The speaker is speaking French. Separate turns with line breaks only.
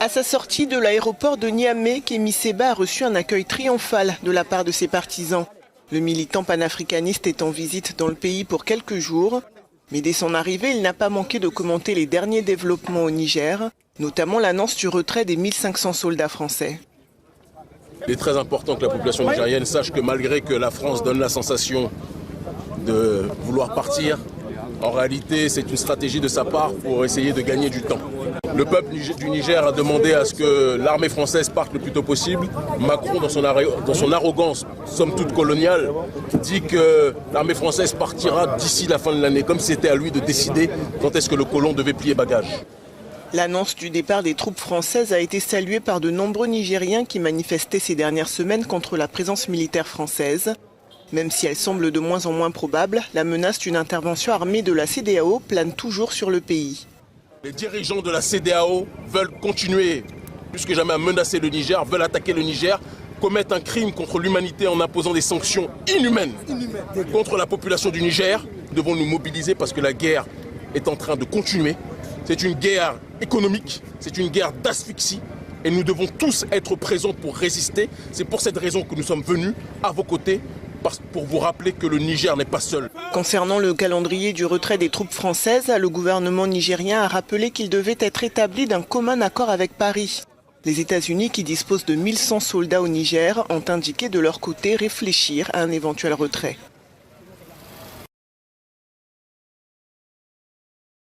À sa sortie de l'aéroport de Niamey, Kémy Séba a reçu un accueil triomphal de la part de ses partisans. Le militant panafricaniste est en visite dans le pays pour quelques jours. Mais dès son arrivée, il n'a pas manqué de commenter les derniers développements au Niger, notamment l'annonce du retrait des 1500 soldats français.
Il est très important que la population nigérienne sache que malgré que la France donne la sensation de vouloir partir, en réalité c'est une stratégie de sa part pour essayer de gagner du temps. Le peuple du Niger a demandé à ce que l'armée française parte le plus tôt possible. Macron, dans son arrogance, somme toute coloniale, dit que l'armée française partira d'ici la fin de l'année, comme si c'était à lui de décider quand est-ce que le colon devait plier bagages.
L'annonce du départ des troupes françaises a été saluée par de nombreux Nigériens qui manifestaient ces dernières semaines contre la présence militaire française. Même si elle semble de moins en moins probable, la menace d'une intervention armée de la CEDEAO plane toujours sur le pays.
Les dirigeants de la CEDEAO veulent continuer, plus que jamais, à menacer le Niger, veulent attaquer le Niger, commettent un crime contre l'humanité en imposant des sanctions inhumaines contre la population du Niger. Nous devons nous mobiliser parce que la guerre est en train de continuer. C'est une guerre économique, c'est une guerre d'asphyxie et nous devons tous être présents pour résister. C'est pour cette raison que nous sommes venus à vos côtés pour vous rappeler que le Niger n'est pas seul.
Concernant le calendrier du retrait des troupes françaises, le gouvernement nigérien a rappelé qu'il devait être établi d'un commun accord avec Paris. Les États-Unis, qui disposent de 1100 soldats au Niger, ont indiqué de leur côté réfléchir à un éventuel retrait.